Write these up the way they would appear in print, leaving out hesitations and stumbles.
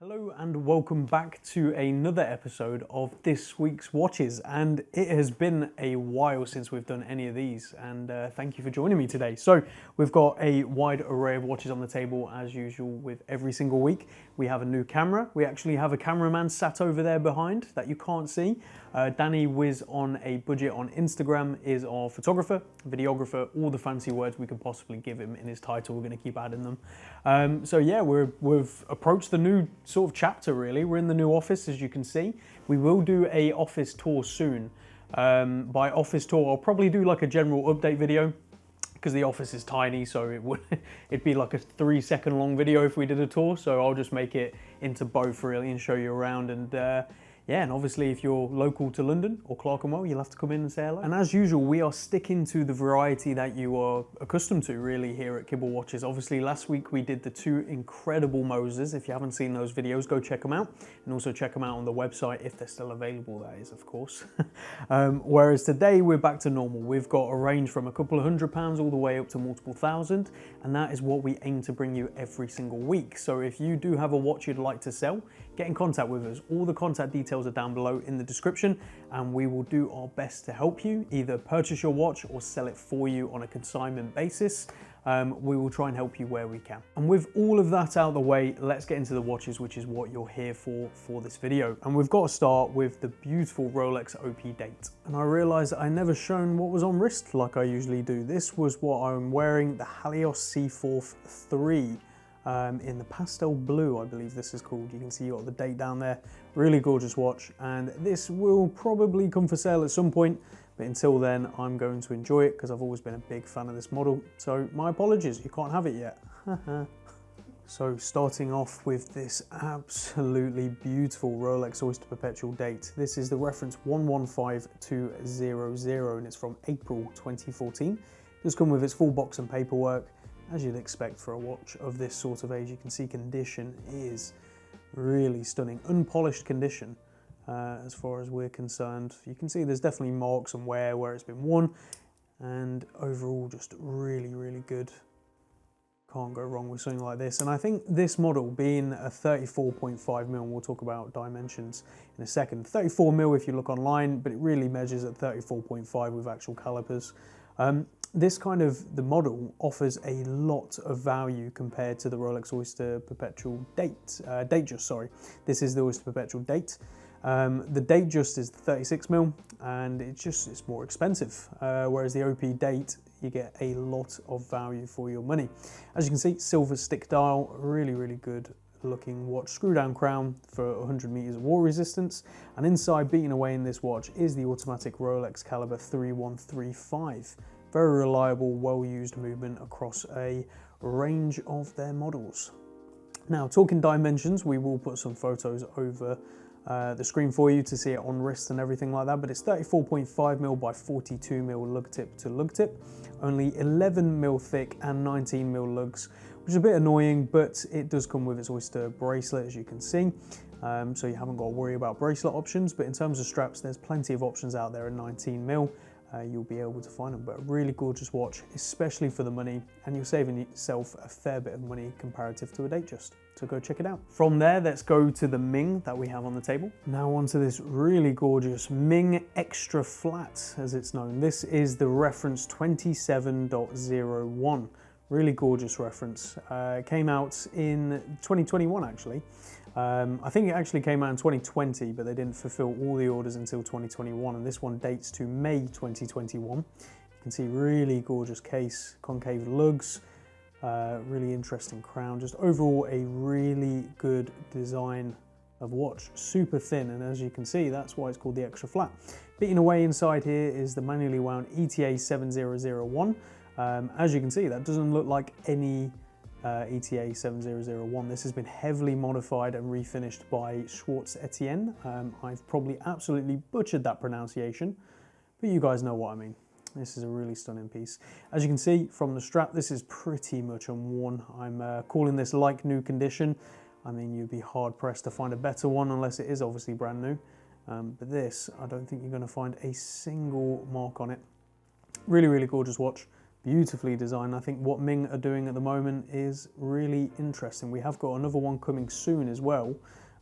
Hello and welcome back to another episode of this week's watches, and it has been a while since we've done any of these, and thank you for joining me today. So we've got a wide array of watches on the table as usual with every single week. We have a new camera. We actually have a cameraman sat over there behind that you can't see. Danny Wiz on a budget on Instagram is our photographer, videographer, all the fancy words we could possibly give him in his title. We're going to keep adding them. So yeah, we've approached the new sort of chapter really. We're in the new office, as you can see. We will do a office tour soon. By office tour, I'll probably do like a general update video because the office is tiny, so it'd be like a 3-second long video if we did a tour. So I'll just make it into both really and show you around. And yeah, and obviously if you're local to London or Clerkenwell, you'll have to come in and say hello. And as usual, we are sticking to the variety that you are accustomed to really here at Kibble Watches. Obviously last week we did the two incredible Moses. If you haven't seen those videos, go check them out. And also check them out on the website if they're still available, that is, of course. Whereas today we're back to normal. We've got a range from a couple of £100 all the way up to multiple thousand. And that is what we aim to bring you every single week. So if you do have a watch you'd like to sell, get in contact with us. All the contact details are down below in the description, and we will do our best to help you either purchase your watch or sell it for you on a consignment basis. We will try and help you where we can. And with all of that out of the way, let's get into the watches, which is what you're here for this video. And we've got to start with the beautiful Rolex OP Date. And I realized I never shown what was on wrist like I usually do. This was what I'm wearing, the Halios Seaforth 3. In the pastel blue, I believe this is called. You can see you got the date down there. Really gorgeous watch, and this will probably come for sale at some point, but until then I'm going to enjoy it because I've always been a big fan of this model. So my apologies, you can't have it yet. So starting off with this absolutely beautiful Rolex Oyster Perpetual Date. This is the reference 115200 and it's from April 2014. It does come with its full box and paperwork. As you'd expect for a watch of this sort of age. You can see condition is really stunning. Unpolished condition as far as we're concerned. You can see there's definitely marks and wear where it's been worn, and overall just really, really good. Can't go wrong with something like this. And I think this model being a 34.5mm, we'll talk about dimensions in a second. 34mm if you look online, but it really measures at 34.5 with actual calipers. This kind of, the model offers a lot of value compared to the Rolex Oyster Perpetual Date. Datejust, sorry. This is the Oyster Perpetual Date. The Datejust is 36mm and it's more expensive. Whereas the OP Date, you get a lot of value for your money. As you can see, silver stick dial, really, really good looking watch. Screw down crown for 100 meters of war resistance. And inside, beating away in this watch, is the automatic Rolex caliber 3135. Very reliable, well-used movement across a range of their models. Now, talking dimensions, we will put some photos over the screen for you to see it on wrist and everything like that, but it's 34.5mm by 42mm lug tip to lug tip, only 11mm thick and 19mm lugs, which is a bit annoying, but it does come with its Oyster bracelet, as you can see. So you haven't got to worry about bracelet options, but in terms of straps, there's plenty of options out there at 19mm. You'll be able to find them, but a really gorgeous watch, especially for the money, and you're saving yourself a fair bit of money comparative to a Datejust. So go check it out. From there, let's go to the Ming that we have on the table. Now onto this really gorgeous Ming Extra Flat, as it's known. This is the reference 27.01. Really gorgeous reference. Came out in 2021 actually. I think it actually came out in 2020, but they didn't fulfill all the orders until 2021, and this one dates to May 2021. You can see really gorgeous case, concave lugs, really interesting crown, just overall a really good design of watch. Super thin, and as you can see, that's why it's called the Extra Flat. Beating away inside here is the manually wound ETA 7001. As you can see, that doesn't look like any ETA 7001. This has been heavily modified and refinished by Schwartz Etienne. I've probably absolutely butchered that pronunciation, but you guys know what I mean. This is a really stunning piece. As you can see from the strap, this is pretty much unworn. I'm calling this like new condition. I mean, you'd be hard pressed to find a better one unless it is obviously brand new. But this, I don't think you're going to find a single mark on it. Really, really gorgeous watch. Beautifully designed. I think what Ming are doing at the moment is really interesting. We have got another one coming soon as well,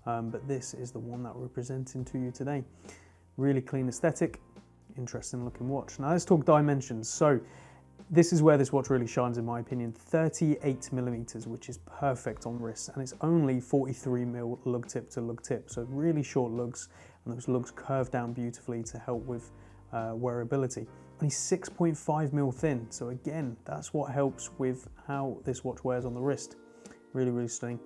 but this is the one that we're presenting to you today. Really clean aesthetic, interesting looking watch. Now let's talk dimensions. So this is where this watch really shines in my opinion. 38 millimeters, which is perfect on wrist, and it's only 43 mil lug tip to lug tip. So really short lugs, and those lugs curve down beautifully to help with wearability. Only 6.5 mil thin, so again, that's what helps with how this watch wears on the wrist. Really, really stunning.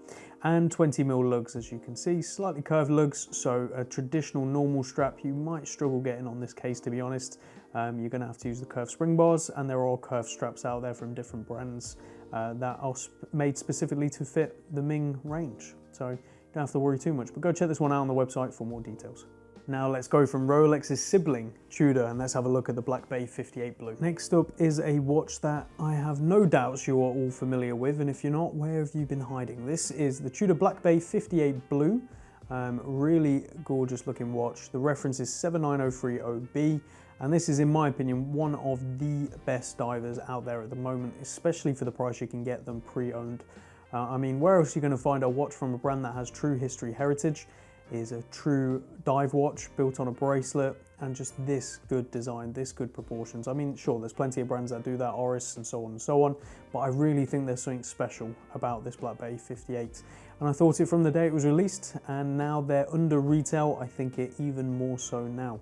And 20 mil lugs, as you can see, slightly curved lugs, so a traditional normal strap you might struggle getting on this case, to be honest. You're going to have to use the curved spring bars, and there are curved straps out there from different brands that are made specifically to fit the Ming range. So you don't have to worry too much, but go check this one out on the website for more details. Now let's go from Rolex's sibling, Tudor, and let's have a look at the Black Bay 58 Blue. Next up is a watch that I have no doubts you are all familiar with, and if you're not, where have you been hiding? This is the Tudor Black Bay 58 Blue. Really gorgeous looking watch. The reference is 79030B, and this is, in my opinion, one of the best divers out there at the moment, especially for the price you can get them pre-owned. I mean, where else are you going to find a watch from a brand that has true history heritage? Is a true dive watch built on a bracelet, and just this good design, this good proportions. I mean, sure, there's plenty of brands that do that, Oris and so on and so on, but I really think there's something special about this Black Bay 58. And I thought it from the day it was released, and now they're under retail, I think it even more so now.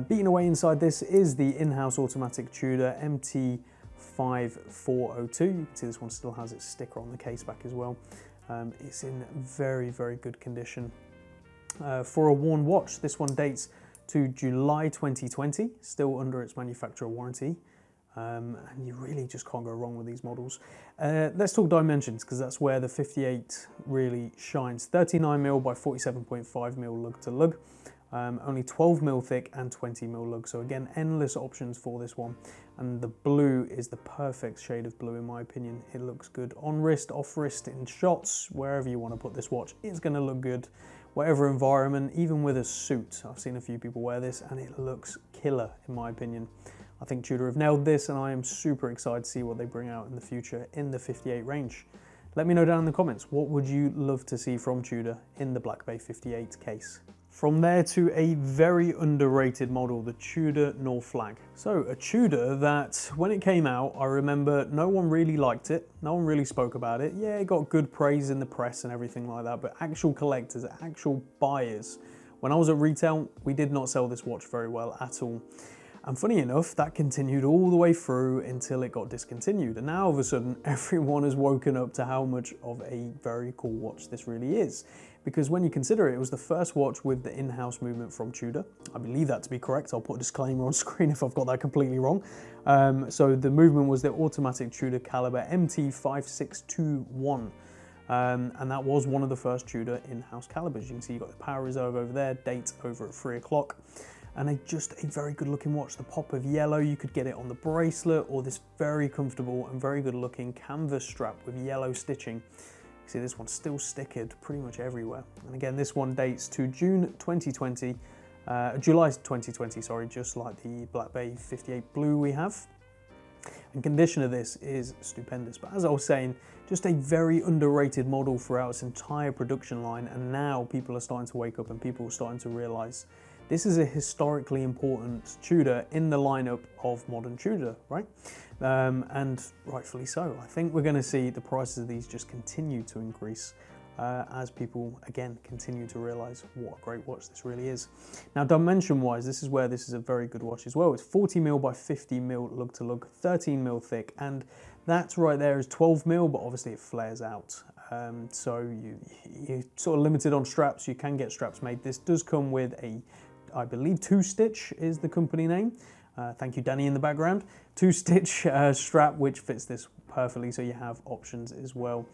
Beating away inside this is the in-house automatic Tudor MT5402. You can see this one still has its sticker on the case back as well. It's in very, very good condition. For a worn watch, this one dates to July 2020, still under its manufacturer warranty, and you really just can't go wrong with these models. Let's talk dimensions, because that's where the 58 really shines. 39 mil by 47.5 mil lug to lug, only 12 mil thick and 20 mil lug, so again, endless options for this one. And the blue is the perfect shade of blue in my opinion. It looks good on wrist, off wrist, in shots, wherever you want to put this watch, it's going to look good. Whatever environment, even with a suit. I've seen a few people wear this and it looks killer in my opinion. I think Tudor have nailed this, and I am super excited to see what they bring out in the future in the 58 range. Let me know down in the comments, what would you love to see from Tudor in the Black Bay 58 case? From there to a very underrated model, the Tudor North Flag. So a Tudor that when it came out, I remember no one really liked it. No one really spoke about it. Yeah, it got good praise in the press and everything like that, but actual collectors, actual buyers, when I was at retail, we did not sell this watch very well at all. And funny enough, that continued all the way through until it got discontinued. And now all of a sudden, everyone has woken up to how much of a very cool watch this really is. Because when you consider it, it was the first watch with the in-house movement from Tudor. I believe that to be correct. I'll put a disclaimer on screen if I've got that completely wrong. So the movement was the automatic Tudor caliber MT5621. And that was one of the first Tudor in-house calibers. You can see you've got the power reserve over there, date over at 3 o'clock. And just a very good looking watch. The pop of yellow, you could get it on the bracelet, or this very comfortable and very good looking canvas strap with yellow stitching. You see this one's still stickered pretty much everywhere. And again, this one dates to July 2020, sorry, just like the Black Bay 58 Blue we have. And condition of this is stupendous. But as I was saying, just a very underrated model throughout its entire production line. And now people are starting to wake up and people are starting to realize this is a historically important Tudor in the lineup of modern Tudor, right? And rightfully so. I think we're going to see the prices of these just continue to increase as people, again, continue to realize what a great watch this really is. Now, dimension-wise, this is where this is a very good watch as well. It's 40 mil by 50 mil lug to lug, 13 mil thick, and that right there is 12 mil, but obviously it flares out. So you're sort of limited on straps. You can get straps made. This does come with a, I believe, 2-stitch is the company name. Thank you, Danny, in the background. 2-stitch strap, which fits this perfectly, so you have options as well.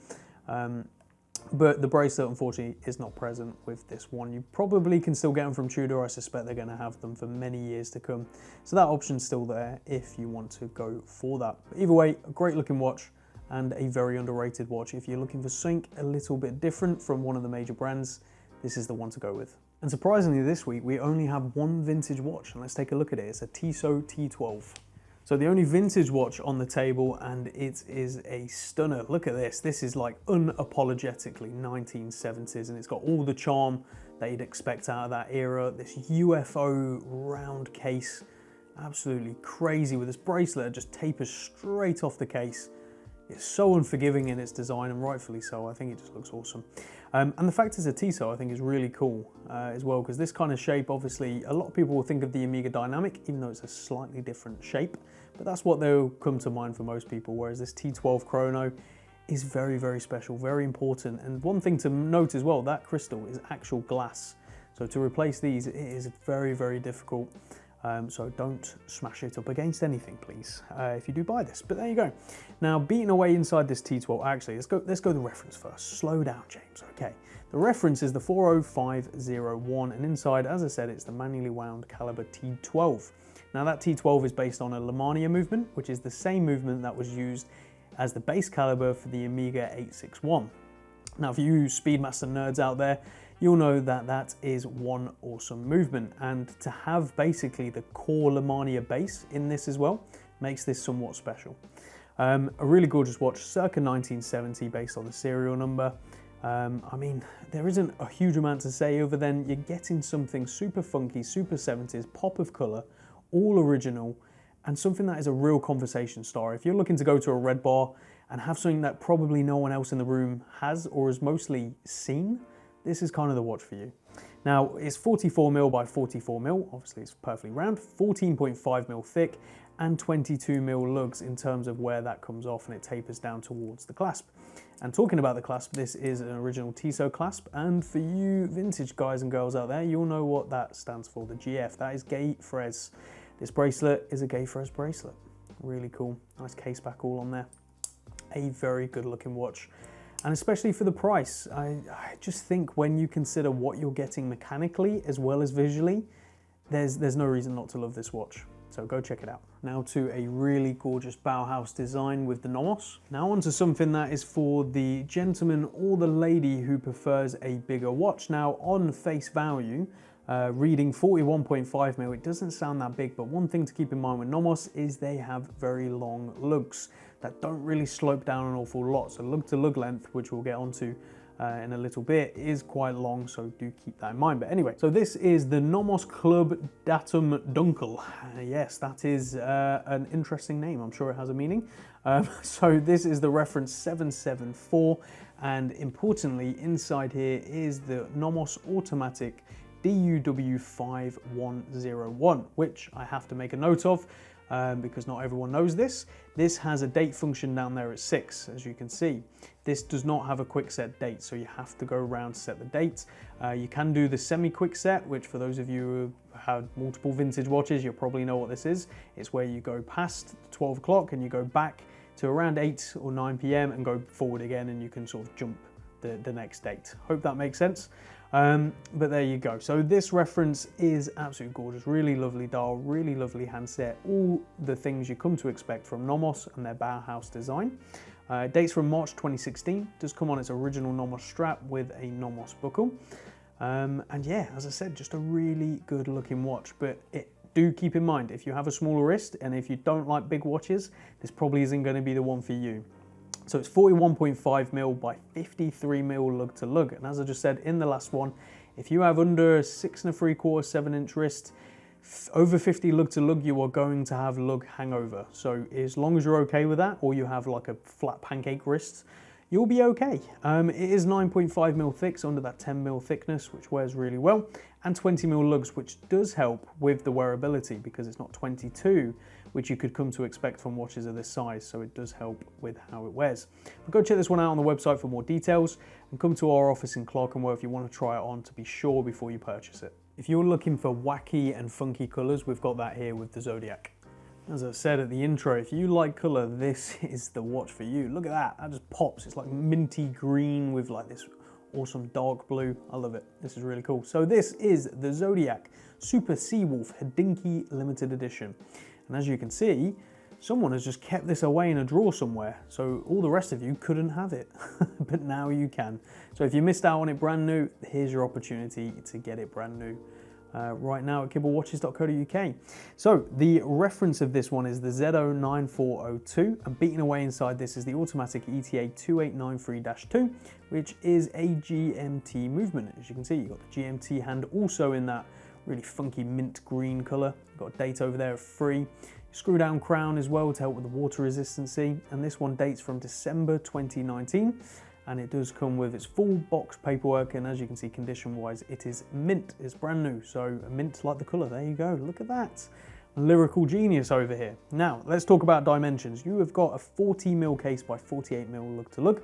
But the bracelet, unfortunately, is not present with this one. You probably can still get them from Tudor. I suspect they're going to have them for many years to come. So that option's still there if you want to go for that. But either way, a great looking watch and a very underrated watch. If you're looking for something a little bit different from one of the major brands, this is the one to go with. And surprisingly this week, we only have one vintage watch, and let's take a look at it. It's a Tiso T12. So the only vintage watch on the table, and it is a stunner. Look at this. This is like unapologetically 1970s, and it's got all the charm that you'd expect out of that era. This UFO round case, absolutely crazy, with this bracelet that just tapers straight off the case. It's so unforgiving in its design, and rightfully so. I think it just looks awesome. And the fact it's a Tiso, I think, is really cool as well, because this kind of shape, obviously, a lot of people will think of the Omega Dynamic, even though it's a slightly different shape, but that's what they'll come to mind for most people, whereas this T12 chrono is very, very special, very important. And one thing to note as well, that crystal is actual glass. So to replace these, it is very, very difficult. So don't smash it up against anything, please, if you do buy this. But there you go. Now, beating away inside this T12, actually, let's go the reference first. Slow down, James. Okay. The reference is the 40501, and inside, as I said, it's the manually wound caliber T12. Now, that T12 is based on a Lamania movement, which is the same movement that was used as the base caliber for the Omega 861. Now, for you Speedmaster nerds out there, you'll know that that is one awesome movement, and to have basically the core Lamania base in this as well makes this somewhat special. A really gorgeous watch, circa 1970, based on the serial number. I mean, there isn't a huge amount to say other than you're getting something super funky, super 70s, pop of colour, all original, and something that is a real conversation starter. If you're looking to go to a red bar and have something that probably no one else in the room has or has mostly seen, this is kind of the watch for you. Now, it's 44mm by 44mm, obviously it's perfectly round, 14.5mm thick, and 22mm lugs in terms of where that comes off, and it tapers down towards the clasp. And talking about the clasp, this is an original Tiso clasp, and for you vintage guys and girls out there, you'll know what that stands for, the GF. That is Gay Frez. This bracelet is a Gay Frez bracelet. Really cool, nice case back all on there. A very good looking watch. And especially for the price, I just think when you consider what you're getting mechanically as well as visually, there's no reason not to love this watch. So go check it out. Now to a really gorgeous Bauhaus design with the Nomos. Now onto something that is for the gentleman or the lady who prefers a bigger watch. Now on face value, reading 41.5mm, it doesn't sound that big, but one thing to keep in mind with Nomos is they have very long lugs that don't really slope down an awful lot. So lug to lug length, which we'll get onto in a little bit, is quite long, so do keep that in mind. But anyway, so this is the Nomos Club Datum Dunkel. Yes, that is an interesting name. I'm sure it has a meaning. So this is the reference 774, and importantly, inside here is the Nomos Automatic DUW5101, which I have to make a note of because not everyone knows this. This has a date function down there at 6, as you can see. This does not have a quick set date, so you have to go around to set the date. You can do the semi-quick set, which for those of you who have multiple vintage watches, you'll probably know what this is. It's where you go past 12 o'clock and you go back to around 8 or 9 p.m. and go forward again, and you can sort of jump the next date. Hope that makes sense. But there you go. So this reference is absolutely gorgeous, really lovely dial, really lovely handset, all the things you come to expect from Nomos and their Bauhaus design. Dates from March 2016, does come on its original Nomos strap with a Nomos buckle. And yeah, as I said, just a really good looking watch, but do keep in mind, if you have a smaller wrist and if you don't like big watches, this probably isn't going to be the one for you. So it's 41.5mm by 53mm lug to lug. And as I just said in the last one, if you have under 6 3/4, 7 inch wrist, over 50 lug to lug, you are going to have lug hangover. So as long as you're okay with that, or you have like a flat pancake wrist, you'll be okay. It is 9.5mm thick, so under that 10mm thickness, which wears really well, and 20mm lugs, which does help with the wearability because it's not 22, which you could come to expect from watches of this size, so it does help with how it wears. But go check this one out on the website for more details, and come to our office in Clerkenwell if you want to try it on to be sure before you purchase it. If you're looking for wacky and funky colours, we've got that here with the Zodiac. As I said at the intro, if you like colour, this is the watch for you. Look at that just pops. It's like minty green with like this awesome dark blue. I love it. This is really cool. So this is the Zodiac Super Seawolf Hodinkee Limited Edition. And as you can see, someone has just kept this away in a drawer somewhere. So all the rest of you couldn't have it, but now you can. So if you missed out on it brand new, here's your opportunity to get it brand new. right now at kibblewatches.co.uk. So the reference of this one is the ZO9402, and beating away inside this is the automatic ETA 2893-2, which is a GMT movement. As you can see, you've got the GMT hand also in that really funky mint green colour. You've got a date over there of 3. Screw down crown as well to help with the water resistancy, and this one dates from December 2019. And it does come with its full box paperwork, and as you can see, condition-wise, it is mint. It's brand new, so mint like the colour. There you go, look at that. Lyrical genius over here. Now, let's talk about dimensions. You have got a 40mm case by 48mm lug to lug,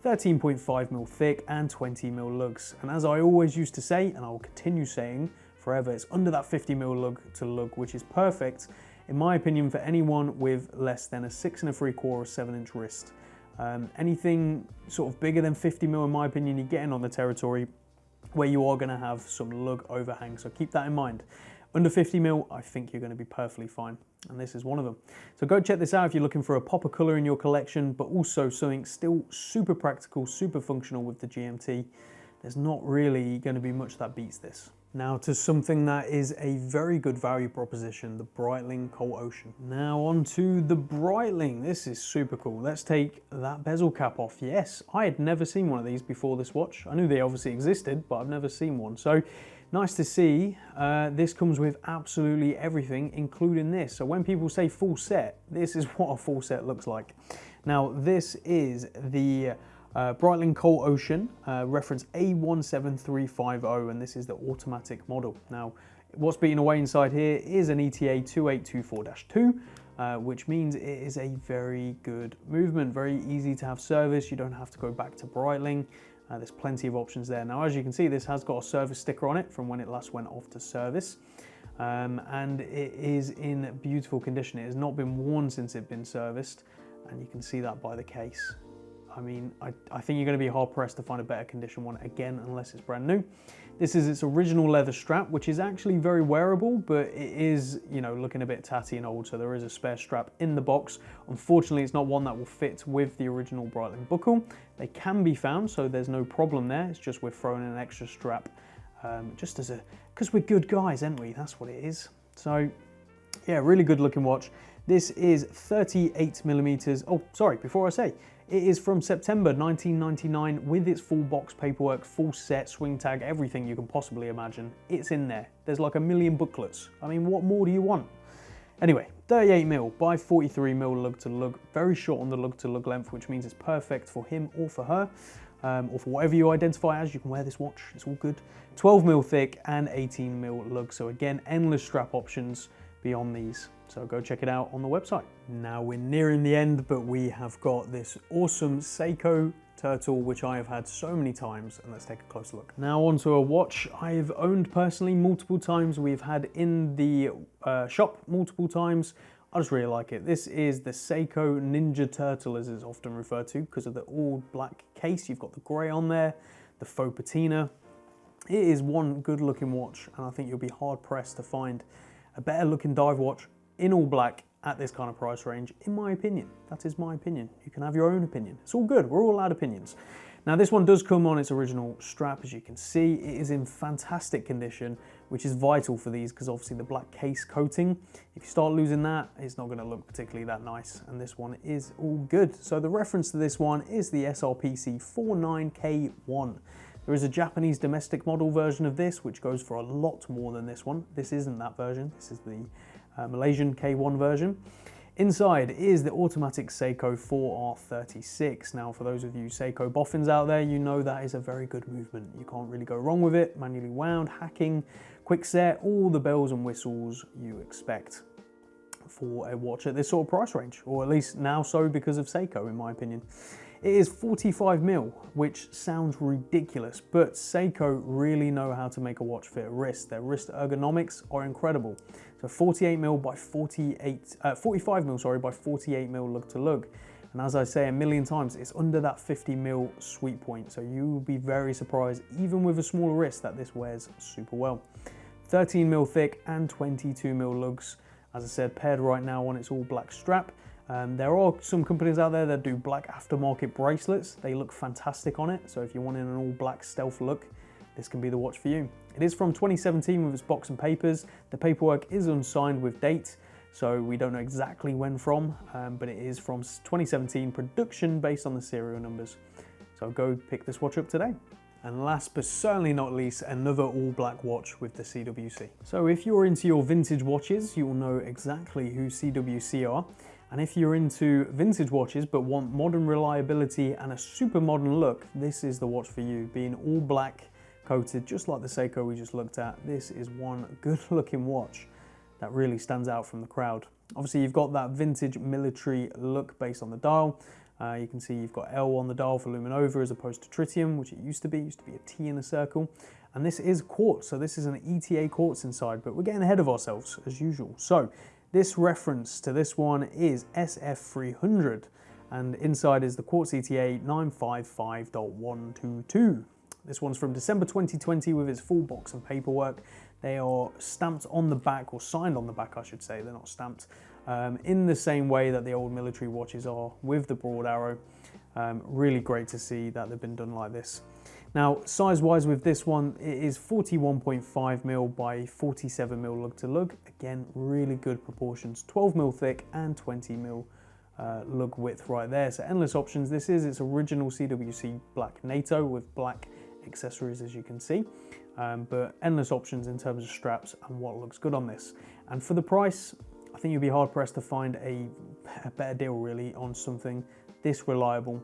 13.5mm thick, and 20mm lugs. And as I always used to say, and I will continue saying forever, it's under that 50mm lug to lug, which is perfect, in my opinion, for anyone with less than a 6 3/4 or 7-inch wrist. Anything sort of bigger than 50mm, in my opinion, you're getting on the territory where you are going to have some lug overhang, so keep that in mind. Under 50mm, I think you're going to be perfectly fine, and this is one of them. So go check this out if you're looking for a pop of colour in your collection, but also something still super practical, super functional with the GMT. There's not really going to be much that beats this. Now to something that is a very good value proposition, the Breitling Colt Ocean. Now on to the Breitling. This is super cool. Let's take that bezel cap off. Yes, I had never seen one of these before this watch. I knew they obviously existed, but I've never seen one. So nice to see. This comes with absolutely everything, including this. So when people say full set, this is what a full set looks like. Now this is the Breitling Colt Ocean, reference A17350, and this is the automatic model. Now, what's beating away inside here is an ETA 2824-2, which means it is a very good movement, very easy to have service. You don't have to go back to Breitling. There's plenty of options there. Now, as you can see, this has got a service sticker on it from when it last went off to service, and it is in beautiful condition. It has not been worn since it's been serviced, and you can see that by the case. I mean, I think you're going to be hard pressed to find a better condition one again, unless it's brand new. This is its original leather strap, which is actually very wearable, but it is, you know, looking a bit tatty and old, so there is a spare strap in the box. Unfortunately, it's not one that will fit with the original Breitling buckle. They can be found, so there's no problem there. It's just we're throwing in an extra strap, just as because we're good guys, aren't we? That's what it is. So, yeah, really good looking watch. This is 38mm. Oh, sorry, before I say, it is from September 1999 with its full box paperwork, full set, swing tag, everything you can possibly imagine. It's in there. There's like a million booklets. I mean, what more do you want? Anyway, 38mm by 43mm lug to lug. Very short on the lug to lug length, which means it's perfect for him or for her, or for whatever you identify as. You can wear this watch, it's all good. 12mm thick and 18mm lug. So again, endless strap options beyond these. So go check it out on the website. Now we're nearing the end, but we have got this awesome Seiko turtle, which I have had so many times, and let's take a closer look. Now onto a watch I've owned personally multiple times. We've had in the shop multiple times. I just really like it. This is the Seiko Ninja Turtle, as it's often referred to, because of the all black case. You've got the grey on there, the faux patina. It is one good looking watch, and I think you'll be hard pressed to find a better looking dive watch in all black at this kind of price range, in my opinion. That is my opinion. You can have your own opinion. It's all good. We're all allowed opinions. Now this one does come on its original strap, as you can see. It is in fantastic condition, which is vital for these because obviously the black case coating, if you start losing that, it's not going to look particularly that nice, and this one is all good. So the reference to this one is the SRPC 49K1. There is a Japanese domestic model version of this, which goes for a lot more than this one. This isn't that version. This is the Malaysian K1 version. Inside is the automatic Seiko 4R36. Now, for those of you Seiko boffins out there, you know that is a very good movement. You can't really go wrong with it. Manually wound, hacking, quick set, all the bells and whistles you expect for a watch at this sort of price range, or at least now so because of Seiko, in my opinion. It is 45mm, which sounds ridiculous, but Seiko really know how to make a watch fit a wrist. Their wrist ergonomics are incredible. So 45mm by 48mm lug to lug. And as I say a million times, it's under that 50mm sweet point. So you will be very surprised, even with a smaller wrist, that this wears super well. 13mm thick and 22mm lugs. As I said, paired right now on its all black strap. There are some companies out there that do black aftermarket bracelets. They look fantastic on it. So if you want an all black stealth look, this can be the watch for you. It is from 2017 with its box and papers. The paperwork is unsigned with date, so we don't know exactly when from, but it is from 2017 production based on the serial numbers. So go pick this watch up today. And last but certainly not least, another all black watch with the CWC. So if you're into your vintage watches, you will know exactly who CWC are. And if you're into vintage watches but want modern reliability and a super modern look, this is the watch for you. Being all black coated, just like the Seiko we just looked at, this is one good looking watch that really stands out from the crowd. Obviously you've got that vintage military look based on the dial. You can see you've got L on the dial for luminova as opposed to tritium, which it used to be a T in a circle. And this is quartz, so this is an ETA quartz inside, but we're getting ahead of ourselves as usual. So this reference to this one is SF300, and inside is the quartz ETA 955.122. This one's from December 2020 with its full box and paperwork. They are stamped on the back, or signed on the back I should say, they're not stamped, in the same way that the old military watches are with the broad arrow. Really great to see that they've been done like this. Now size wise with this one, it is 41.5mm by 47mm lug to lug. Again, really good proportions, 12mm thick and 20mm lug width right there. So endless options. This is its original CWC Blacknato with black accessories, as you can see, but endless options in terms of straps and what looks good on this. And for the price, I think you'll be hard pressed to find a better deal really on something this reliable,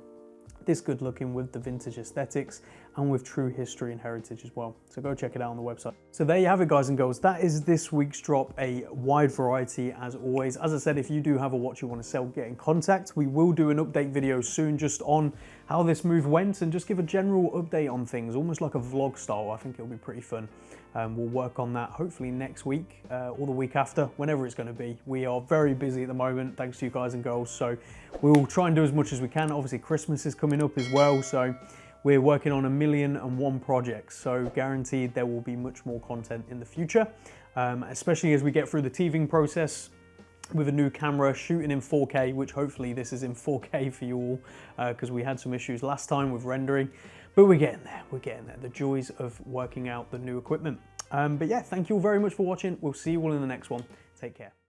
this good looking, with the vintage aesthetics and with true history and heritage as well. So go check it out on the website. So there you have it, guys and girls. That is this week's drop, a wide variety as always. As I said, if you do have a watch you want to sell, get in contact. We will do an update video soon just on how this move went and just give a general update on things, almost like a vlog style. I think it'll be pretty fun. We'll work on that hopefully next week or the week after, whenever it's going to be. We are very busy at the moment, thanks to you guys and girls, so we'll try and do as much as we can. Obviously Christmas is coming up as well, so we're working on 1,000,001 projects, so guaranteed there will be much more content in the future, especially as we get through the teething process with a new camera shooting in 4K, which hopefully this is in 4K for you all, because we had some issues last time with rendering. But we're getting there, the joys of working out the new equipment. But yeah, thank you all very much for watching. We'll see you all in the next one. Take care.